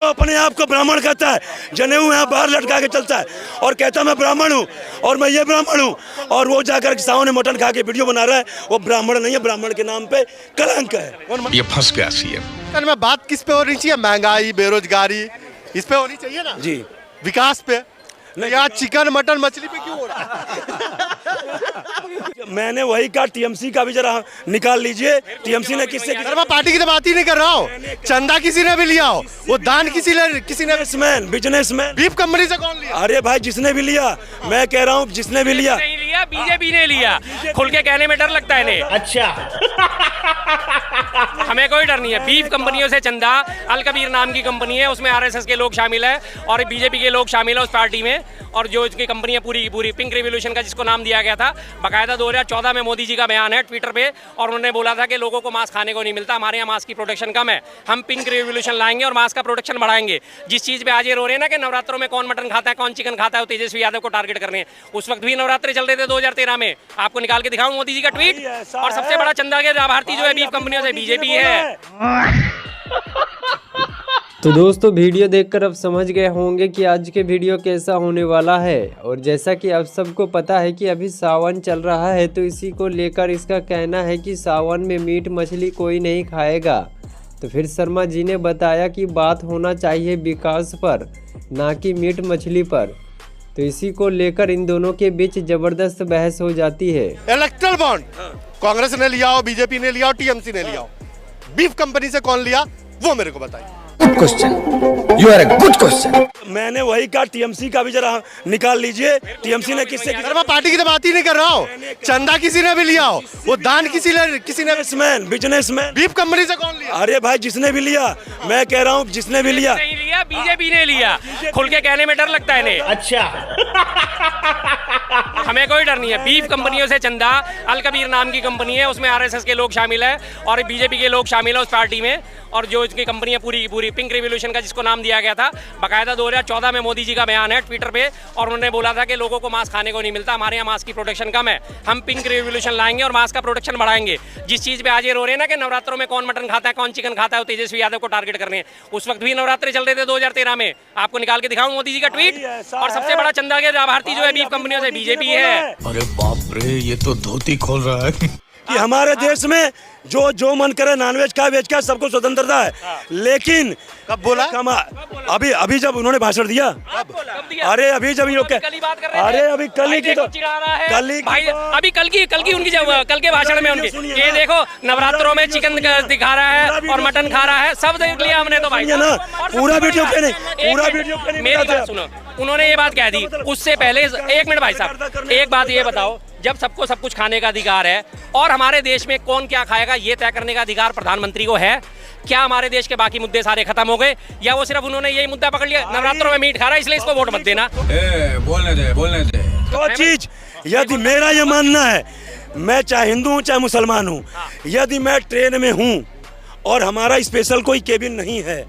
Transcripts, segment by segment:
तो अपने आप को ब्राह्मण कहता है, जनेऊ यहाँ बाहर लटका के चलता है और कहता है मैं ब्राह्मण हूँ और मैं ये ब्राह्मण हूँ, और वो जाकर के सामने मटन खा के वीडियो बना रहा है। वो ब्राह्मण नहीं है, ब्राह्मण के नाम पे कलंक है। ये फंस गया सीएम। में बात किस पे हो रही चाहिए? महंगाई, बेरोजगारी, इस पे होनी चाहिए ना जी, विकास पे। यहाँ चिकन मटन मछली पे क्यों हो रहा है? मैंने वही कहा टीएमसी का भी जरा निकाल लीजिए। टीएमसी ने किससे सर मैं पार्टी की तो बात ही नहीं कर रहा हूँ। चंदा किसी ने भी लिया हो, वो दान किसी ने बिजनेसमैन बीफ कंपनी से कौन लिया? अरे भाई जिसने भी लिया, मैं कह रहा हूँ जिसने भी लिया। नहीं लिया, बीजेपी ने लिया। खुल के कहने में डर लगता है इन्हें। अच्छा हमें कोई डर नहीं है। बीफ कंपनियों से चंदा, अल कबीर नाम की कंपनी है, उसमें आरएसएस के लोग शामिल है और बीजेपी के लोग शामिल है उस पार्टी में। और जो इसकी कंपनी है पूरी की पूरी पिंक रिवॉल्यूशन का जिसको नाम दिया गया था, बाकायदा 2014 में मोदी जी का बयान है ट्विटर पे, और उन्होंने बोला था कि लोगों को मांस खाने को नहीं मिलता, हमारे यहाँ मांस की प्रोटेक्शन कम है, हम पिंक रिवॉल्यूशन लाएंगे और मांस का प्रोटेक्शन बढ़ाएंगे। जिस चीज़ पे आज ये रो रहे हैं ना कि नवरात्रों में कौन मटन खाता है कौन चिकन खाता है, वो तेजस्वी यादव को टारगेट कर रहे हैं। उस वक्त भी नवरात्रे चल रहे थे 2013 में। आपको निकाल के दिखाऊं मोदी जी का ट्वीट। और सबसे बड़ा चंदा के लाभार्थी जो है बीफ कंपनियों से बीजेपी है। तो दोस्तों वीडियो देखकर अब समझ गए होंगे कि आज के वीडियो कैसा होने वाला है। और जैसा कि आप सबको पता है कि अभी सावन चल रहा है, तो इसी को लेकर इसका कहना है कि सावन में मीट मछली कोई नहीं खाएगा। तो फिर शर्मा जी ने बताया कि बात होना चाहिए विकास पर, ना कि मीट मछली पर। तो इसी को लेकर इन दोनों के बीच जबरदस्त बहस हो जाती है। इलेक्ट्रल बॉन्ड कांग्रेस ने लिया हो, बीजेपी ने लिया हो, टीएमसी ने लिया हो, बीफ कंपनी से कौन लिया वो मेरे को बताइए। Good question, you are a good question. मैंने वही कहा टीएमसी का भी जरा निकाल लीजिए। टीएमसी ने किससे सर मैं पार्टी की तो बात ही नहीं कर रहा हूँ। चंदा किसी ने भी लिया हो, वो दान किसी ने बिजनेसमैन बीफ कंपनी से कौन लिया? अरे भाई जिसने भी लिया, मैं कह रहा हूँ जिसने भी लिया। नहीं लिया, बीजेपी ने लिया। खुल के कहने में डर लगता है इन्हें। अच्छा हमें कोई डर नहीं है। बीफ कंपनियों से चंदा, अल कबीर नाम की कंपनी है, उसमें आरएसएस के लोग शामिल है और बीजेपी के लोग शामिल है उस पार्टी में। और जो इसकी कंपनी है पूरी की पूरी पिंक रिवॉल्यूशन का जिसको नाम दिया गया था, बाकायदा 2014 में मोदी जी का बयान है ट्विटर पे, और उन्होंने बोला था कि लोगों को मांस खाने को नहीं मिलता, हमारे यहाँ मांस की प्रोटेक्शन कम है, हम पिंक रिवॉल्यूशन लाएंगे और मांस का प्रोटेक्शन बढ़ाएंगे। जिस चीज़ पे आज ये रो रहे हैं ना कि नवरात्रों में कौन मटन खाता है कौन चिकन खाता है, वो तेजस्वी यादव को टारगेट कर रहे हैं। उस वक्त भी नवरात्रे चल रहे थे 2013 में। आपको निकाल के दिखाऊं मोदी जी का ट्वीट। और सबसे बड़ा चंदा के लाभार्थी जो है बीफ कंपनियों से बीजेपी है। अरे बाप रे, ये तो धोती खोल रहा है। कि हमारे देश में जो मन करे नॉनवेज का वेज का सबको स्वतंत्रता है, लेकिन कब बोला? अभी जब उन्होंने भाषण दिया। अरे अभी जब ये लोग अरे अभी कल ही की तो अभी कल की उनकी कल के भाषण में उनके ये देखो नवरात्रों में चिकन दिखा रहा है और मटन खा रहा है, सब देख लिया हमने। तो भाई ना पूरा वीडियो पे नहीं, मेरी बात सुनो, उन्होंने ये बात कह दी। उससे पहले एक मिनट भाई साहब, एक बात ये बताओ, जब सबको सब कुछ खाने का अधिकार है और हमारे देश में कौन क्या खाएगा ये तय करने का अधिकार प्रधानमंत्री को है, क्या हमारे देश के बाकी मुद्दे सारे खत्म हो गए, या वो सिर्फ उन्होंने यही मुद्दा पकड़ लिया नवरात्रों में मीट खा रहा है इसलिए इसको वोट मत देना? बोलने दे। तो चीज यदि मेरा ये मानना है, मैं चाहे हिंदू हूँ चाहे मुसलमान हूँ, यदि मैं ट्रेन में हूँ और हमारा स्पेशल कोई केबिन नहीं है,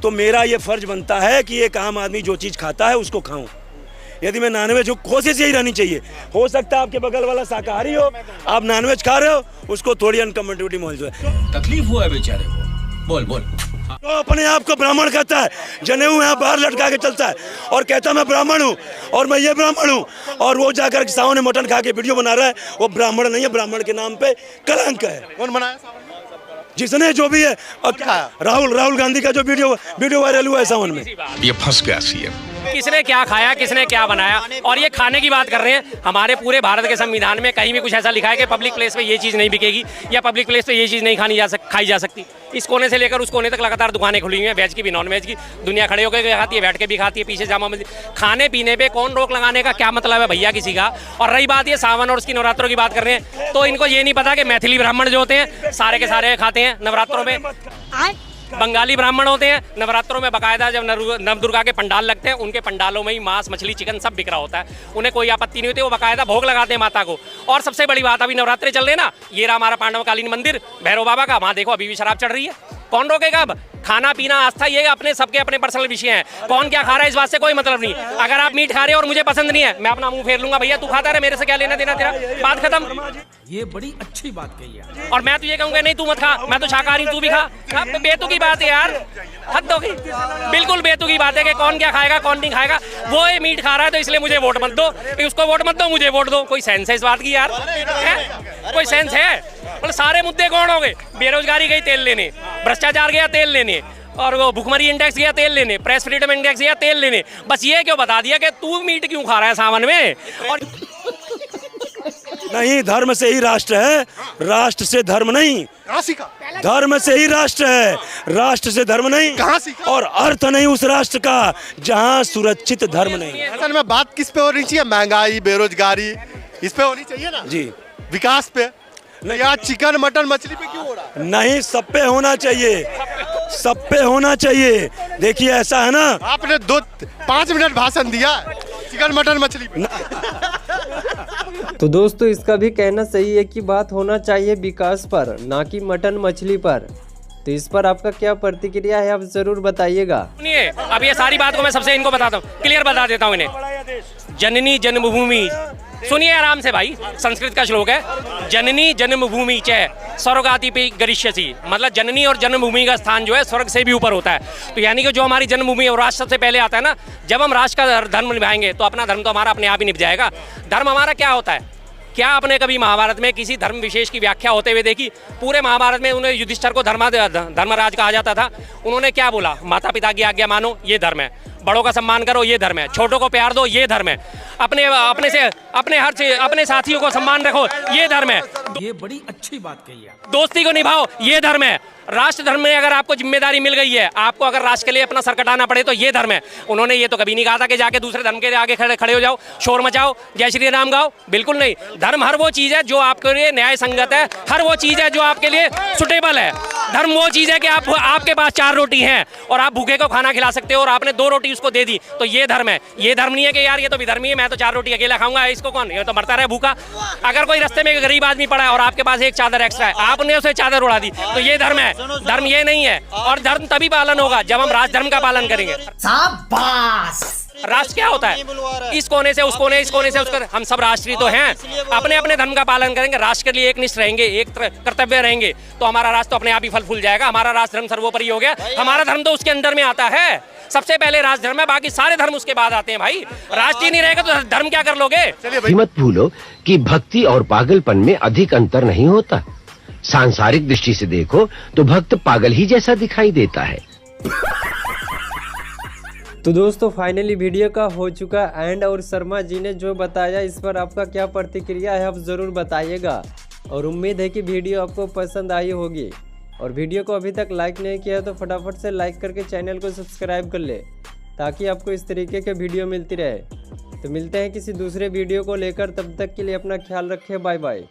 तो मेरा ये फर्ज बनता है कि एक आम आदमी जो चीज़ खाता है उसको खाऊं। यदि मैं नॉनवेज हूँ, कोशिश यही रहनी चाहिए। हो सकता है आपके बगल वाला शाकाहारी हो, आप नॉनवेज खा रहे हो, उसको थोड़ी अनकम्फर्टेबिलिटी महसूस है, तकलीफ हुआ है बेचारे को। बोल। तो अपने आप को ब्राह्मण कहता है, जनेऊ यहाँ बाहर लटका के चलता है और कहता है मैं ब्राह्मण हूँ और मैं ये ब्राह्मण हूँ, और वो जाकर के सामने मटन खा के वीडियो बना रहा है। वो ब्राह्मण नहीं है, ब्राह्मण के नाम पे कलंक है। कौन बनाया? जिसने जो भी है, राहुल गांधी का जो वीडियो वायरल हुआ है सावन में। ये फंस गया सीएम। किसने क्या खाया, किसने क्या बनाया, और ये खाने की बात कर रहे हैं। हमारे पूरे भारत के संविधान में कहीं भी कुछ ऐसा लिखा है कि पब्लिक प्लेस पे ये चीज़ नहीं बिकेगी या पब्लिक प्लेस पे ये चीज़ नहीं खाई जा सकती। इस कोने से लेकर उस कोने तक लगातार दुकानें खुली हुई हैं, वेज की भी नॉन वेज की। दुनिया खड़े होकर खाती है, बैठ के भी खाती है, पीछे जामा मस्जिद। खाने पीने पे कौन रोक लगाने का क्या मतलब है भैया किसी का? और रही बात ये सावन और उसकी नवरात्रों की बात कर रहे हैं, तो इनको ये नहीं पता कि मैथिली ब्राह्मण जो होते हैं सारे के सारे खाते हैं नवरात्रों में। बंगाली ब्राह्मण होते हैं नवरात्रों में, बाकायदा जब नवदुर्गा के पंडाल लगते हैं उनके पंडालों में ही मांस मछली चिकन सब बिक रहा होता है, उन्हें कोई आपत्ति नहीं होती, वो बाकायदा भोग लगाते हैं माता को। और सबसे बड़ी बात, अभी नवरात्रे चल रहे ना, ये रहा हमारा पांडवकालीन मंदिर भैरव बाबा का, वहाँ देखो अभी भी शराब चढ़ रही है, कौन रोकेगा अब? खाना पीना आस्था ये अपने सबके अपने पर्सनल विषय हैं। कौन क्या खा रहा है इस बात से कोई मतलब नहीं। अगर आप मीट खा रहे हो और मुझे पसंद नहीं है, मैं अपना मुंह फेर लूंगा, भैया तू खाता रहे, मेरे से क्या लेना देना तेरा, बात खत्म। ये बड़ी अच्छी बात कही है। और मैं तुझे कहूंगा नहीं तू मत खा, मैं तो शाकाहारी हूं, तू भी खा। बेतुकी बात है यार, हद होगी, बिल्कुल बेतुकी बात है कि कौन क्या खाएगा कौन नहीं खाएगा। वो ये मीट खा रहा है तो इसलिए मुझे वोट मत दो, उसको वोट मत दो, मुझे वोट दो। कोई सेंस है इस बात की यार? कोई सेंस है? मतलब सारे मुद्दे कौन हो गए? बेरोजगारी गई तेल लेने, भ्रष्टाचार गया तेल लेने, और वो भुखमरी इंडेक्स गया तेल लेने, प्रेस फ्रीडम इंडेक्स गया तेल लेने। बस ये क्यों बता दिया कि तू मीट क्यों खा रहा है सावन में? और नहीं, धर्म से ही राष्ट्र है, राष्ट्र से धर्म नहीं। कहाँ सीखा? धर्म से ही राष्ट्र है, राष्ट्र से धर्म नहीं। कहाँ सीखा? और अर्थ नहीं उस राष्ट्र का जहाँ सुरक्षित धर्म नहीं। असल में बात किस पे होनी चाहिए? महंगाई, बेरोजगारी, इस पे होनी चाहिए ना जी, विकास पे। यहाँ चिकन मटन मछली पे क्यों हो रहा है? नहीं, सब पे होना चाहिए, सब पे होना चाहिए। देखिए ऐसा है ना, आपने 5 मिनट भाषण दिया चिकन मटन मछली पे। तो दोस्तों इसका भी कहना सही है कि बात होना चाहिए विकास पर, ना कि मटन मछली पर। तो इस पर आपका क्या प्रतिक्रिया है, आप जरूर बताइएगा। सुनिए, अब ये सारी बात को मैं सबसे इनको बताता हूँ, क्लियर बता देता हूँ इन्हें। जननी जन्मभूमि, सुनिए आराम से भाई, संस्कृत का श्लोक है, जननी जन्मभूमि च स्वर्गातिपि गरिष्यसि, मतलब जननी और जन्मभूमि का स्थान जो है स्वर्ग से भी ऊपर होता है। तो यानी कि जो हमारी जन्मभूमि और राष्ट्र सबसे पहले आता है ना, जब हम राष्ट्र का धर्म निभाएंगे तो अपना धर्म तो हमारा अपने आप ही निभ जाएगा। धर्म हमारा क्या होता है? क्या आपने कभी महाभारत में किसी धर्म विशेष की व्याख्या होते हुए देखी? पूरे महाभारत में उन्हें युधिष्ठिर को धर्मराज कहा जाता था। उन्होंने क्या बोला? माता पिता की आज्ञा मानो, ये धर्म है। बड़ों का सम्मान करो, ये धर्म है। छोटों को प्यार दो, ये धर्म है। अपने साथियों को सम्मान रखो, ये धर्म है। ये बड़ी अच्छी बात कही है। दोस्ती को निभाओ, ये धर्म है। राष्ट्र धर्म में अगर आपको जिम्मेदारी मिल गई है, आपको अगर राष्ट्र के लिए अपना सर कटाना पड़े तो ये धर्म है। उन्होंने ये तो कभी नहीं कहा था कि जाके दूसरे धर्म के आगे खड़े हो जाओ, शोर मचाओ, जय श्री राम गाओ, बिल्कुल नहीं। धर्म हर वो चीज़ है जो आपके लिए न्याय संगत है, हर वो चीज़ है जो आपके लिए सुटेबल है। धर्म वो चीज़ है कि आपके पास 4 रोटी हैं और आप भूखे को खाना खिला सकते हो और आपने 2 रोटी उसको दे दी, तो ये धर्म है। ये धर्म नहीं है कि यार ये तो विधर्मी है, मैं तो 4 रोटी अकेला खाऊंगा, इसको कौन, ये तो मरता रहे भूखा। अगर कोई रास्ते में गरीब आदमी पड़ा है और आपके पास एक चादर एक्स्ट्रा है, आपने उसे चादर उड़ा दी, तो ये धर्म है। धर्म ये नहीं है। और धर्म तभी पालन होगा जब हम राष्ट्र धर्म का पालन करेंगे। राष्ट्र क्या होता है? इस कोने से उस कोने, इस कोने से उस कोने, हम सब राष्ट्रीय तो हैं। अपने अपने धर्म का पालन करेंगे, राष्ट्र के लिए एकनिष्ठ रहेंगे, एक कर्तव्य रहेंगे, तो हमारा राष्ट्र तो अपने आप ही फल फूल जाएगा। हमारा राष्ट्र धर्म सर्वोपरि हो गया। हमारा धर्म तो उसके अंदर में आता है। सबसे पहले राष्ट्र धर्म है, बाकी सारे धर्म उसके बाद आते हैं भाई। राष्ट्र ही नहीं रहेगा तो धर्म क्या कर लोगे? मत भूलो कि भक्ति और पागलपन में अधिक अंतर नहीं होता। सांसारिक दृष्टि से देखो तो भक्त पागल ही जैसा दिखाई देता है। तो दोस्तों फाइनली वीडियो का हो चुका एंड, और शर्मा जी ने जो बताया इस पर आपका क्या प्रतिक्रिया है आप ज़रूर बताइएगा। और उम्मीद है कि वीडियो आपको पसंद आई होगी। और वीडियो को अभी तक लाइक नहीं किया है तो फटाफट से लाइक करके चैनल को सब्सक्राइब कर ले, ताकि आपको इस तरीके के वीडियो मिलती रहे। तो मिलते हैं किसी दूसरे वीडियो को लेकर, तब तक के लिए अपना ख्याल रखें, बाय बाय।